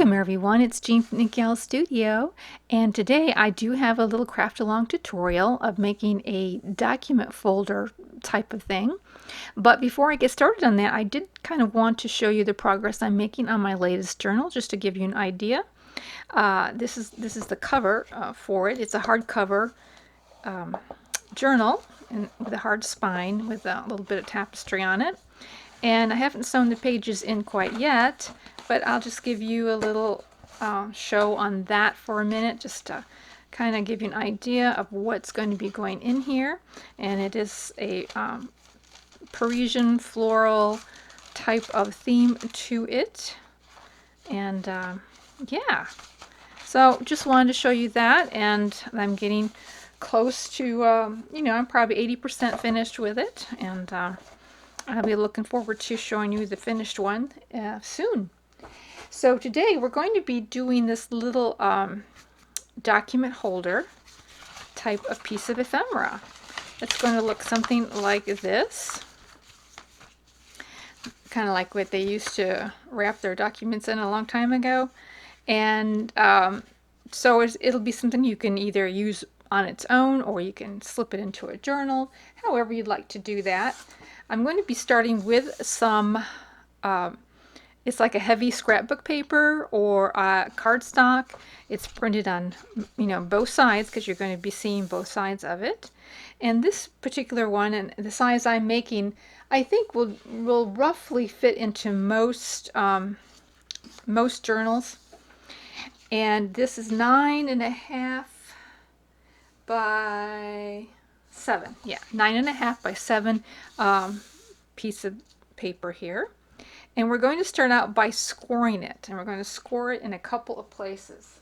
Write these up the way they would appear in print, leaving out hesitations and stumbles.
Welcome everyone, it's Jean from Inky Studio, and today I do have a little craft along tutorial of making a document folder type of thing. But before I get started on that, I did kind of want to show you the progress I'm making on my latest journal, just to give you an idea. This is the cover for it. It's a hardcover journal and with a hard spine with a little bit of tapestry on it. And I haven't sewn the pages in quite yet, but I'll just give you a little show on that for a minute, just to kind of give you an idea of what's going to be going in here. And it is a Parisian floral type of theme to it. And yeah, so just wanted to show you that, and I'm getting close to, I'm probably 80% finished with it, and I'll be looking forward to showing you the finished one soon. So today we're going to be doing this little document holder type of piece of ephemera. It's going to look something like this. Kind of like what they used to wrap their documents in a long time ago. And so it'll be something you can either use on its own, or you can slip it into a journal, however you'd like to do that. I'm going to be starting with some, it's like a heavy scrapbook paper or cardstock. It's printed on, both sides, because you're going to be seeing both sides of it. And this particular one, and the size I'm making, I think will roughly fit into most journals. And this is 9.5 by 7. Yeah, 9.5 by 7 piece of paper here. And we're going to start out by scoring it. And we're going to score it in a couple of places.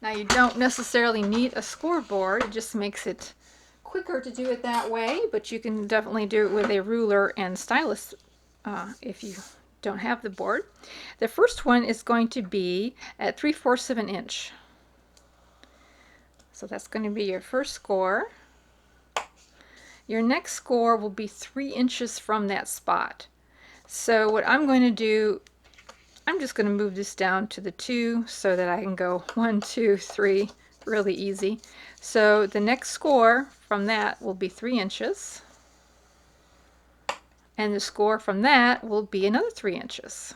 Now, you don't necessarily need a scoreboard. It just makes it quicker to do it that way. But you can definitely do it with a ruler and stylus if you don't have the board. The first one is going to be at 3/4 of an inch. So that's going to be your first score. Your next score will be 3 inches from that spot. So what I'm going to do, I'm just going to move this down to the 2 so that I can go 1, 2, 3 really easy. So the next score from that will be 3 inches. And the score from that will be another 3 inches.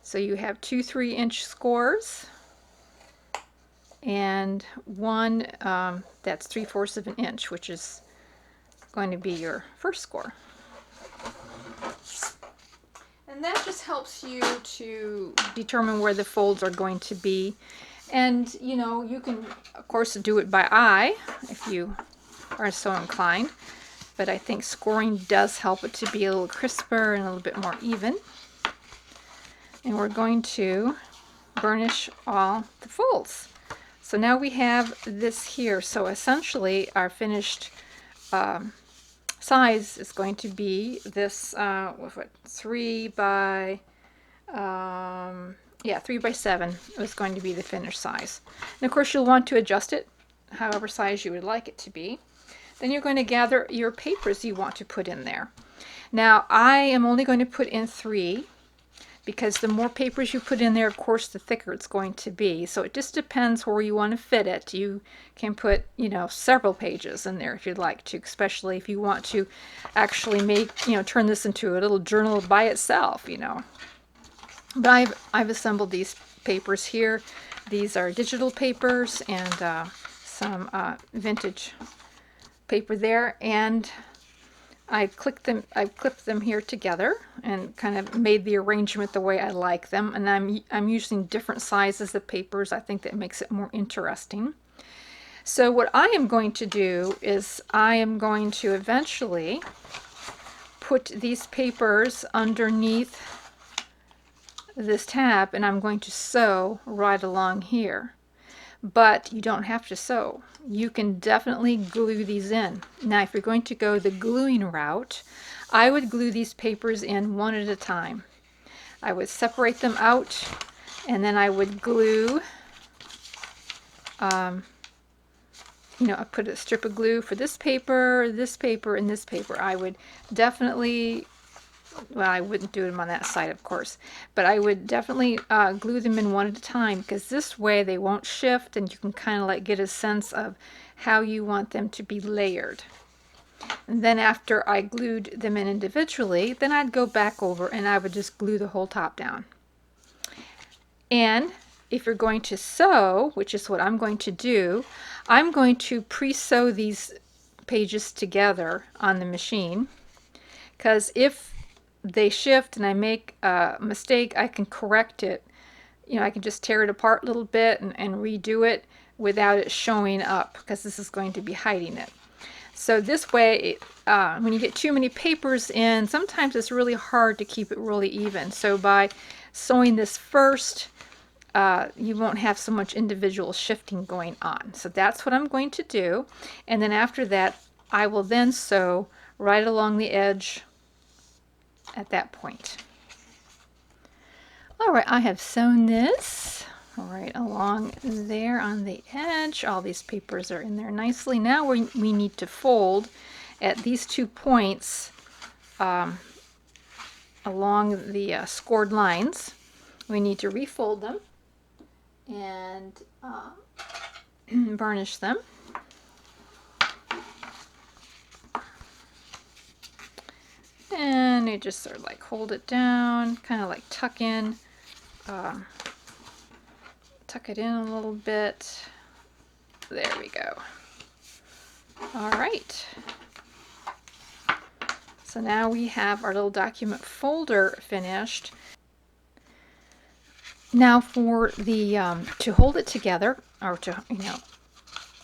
So you have 2 3-inch scores, and one that's 3/4 of an inch, which is going to be your first score. And that just helps you to determine where the folds are going to be. And you can of course do it by eye if you are so inclined, but I think scoring does help it to be a little crisper and a little bit more even. And we're going to burnish all the folds. So now we have this here. So essentially our finished size is going to be this 3 by 7 is going to be the finished size. And of course you'll want to adjust it however size you would like it to be. Then you're going to gather your papers you want to put in there. Now I am only going to put in 3, because the more papers you put in there, of course, the thicker it's going to be. So it just depends where you want to fit it. You can put, several pages in there if you'd like to, especially if you want to actually make, turn this into a little journal by itself, But I've assembled these papers here. These are digital papers and some vintage paper there, and I clipped them here together and kind of made the arrangement the way I like them. And I'm using different sizes of papers. I think that makes it more interesting. So what I am going to do is I am going to eventually put these papers underneath this tab, and I'm going to sew right along here. But you don't have to sew. You can definitely glue these in. Now, if you're going to go the gluing route, I would glue these papers in one at a time. I would separate them out, and then I would glue, I put a strip of glue for this paper, and this paper. I would definitely well, I wouldn't do them on that side, of course, but I would definitely glue them in one at a time, because this way they won't shift and you can kind of like get a sense of how you want them to be layered. And then after I glued them in individually, then I'd go back over and I would just glue the whole top down. And if you're going to sew, which is what I'm going to do, I'm going to pre-sew these pages together on the machine, because if they shift and I make a mistake, I can correct it. You know, I can just tear it apart a little bit and redo it without it showing up, because this is going to be hiding it. So this way, when you get too many papers in, sometimes it's really hard to keep it really even. So by sewing this first, you won't have so much individual shifting going on. So that's what I'm going to do. And then after that, I will then sew right along the edge at that point. All right, I have sewn this right along there on the edge. All these papers are in there nicely. Now we need to fold at these 2 points along the scored lines. We need to refold them and varnish them. And you just sort of like hold it down, kind of like tuck in, tuck it in a little bit. There we go. All right. So now we have our little document folder finished. Now for the to hold it together, or to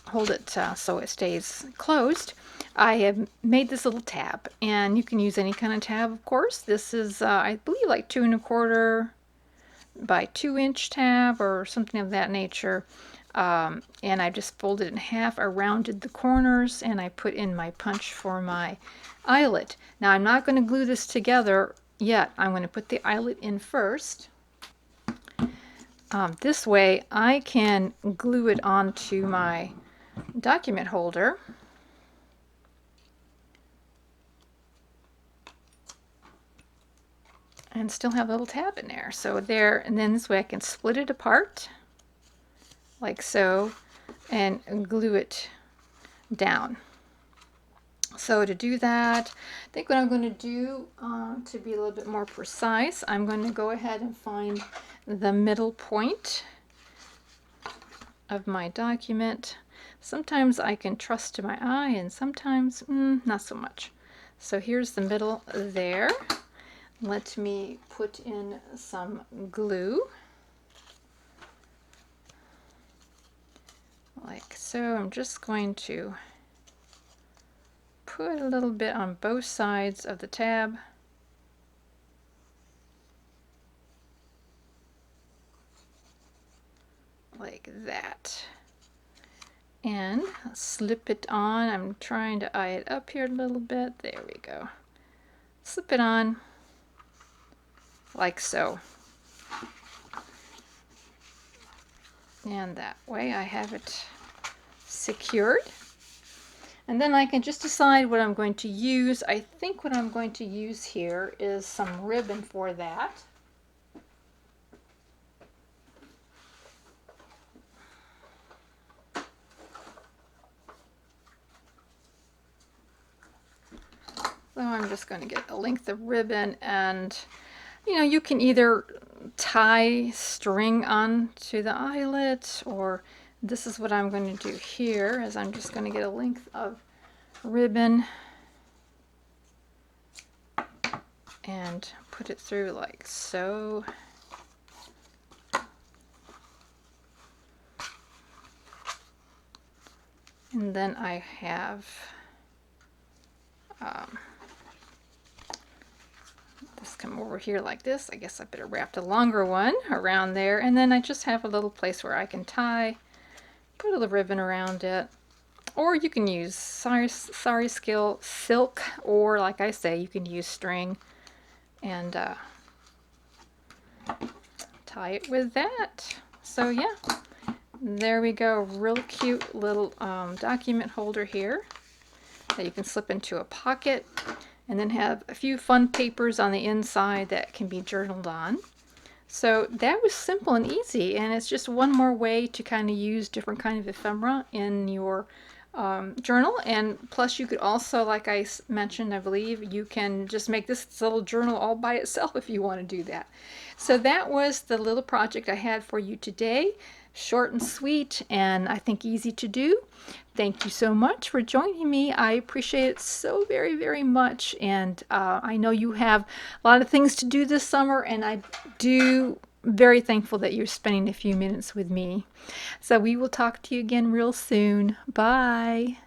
hold it so it stays closed, I have made this little tab, and you can use any kind of tab, of course. This is I believe like 2 1/4 by 2 inch tab or something of that nature. And I just folded it in half. I rounded the corners and I put in my punch for my eyelet. Now I'm not going to glue this together yet. I'm going to put the eyelet in first. This way I can glue it onto my document holder. And still have a little tab in there. So there, and then this way I can split it apart like so and glue it down. So to do that, I think what I'm going to do to be a little bit more precise, I'm going to go ahead and find the middle point of my document. Sometimes I can trust to my eye and sometimes not so much. So here's the middle there. Let me put in some glue. Like so. I'm just going to put a little bit on both sides of the tab. Like that. And slip it on. I'm trying to eye it up here a little bit. There we go. Slip it on like so. And that way I have it secured. And then I can just decide what I'm going to use. I think what I'm going to use here is some ribbon for that. So I'm just going to get a length of ribbon, and you can either tie string onto the eyelet, or this is what I'm going to do here, is I'm just going to get a length of ribbon and put it through like so. And then I have this come over here like this. I guess I better wrap the longer one around there, and then I just have a little place where I can tie, put a little ribbon around it. Or you can use sari silk, or like I say, you can use string and tie it with that. So yeah, there we go. Real cute little document holder here that you can slip into a pocket. and then have a few fun papers on the inside that can be journaled on. So that was simple and easy, and it's just one more way to kind of use different kind of ephemera in your journal. And plus you could also, like I mentioned, I believe, you can just make this little journal all by itself if you want to do that. So that was the little project I had for you today. Short and sweet, and I think easy to do. Thank you so much for joining me. I appreciate it so very, very much. And I know you have a lot of things to do this summer, and I do very thankful that you're spending a few minutes with me. So we will talk to you again real soon. Bye.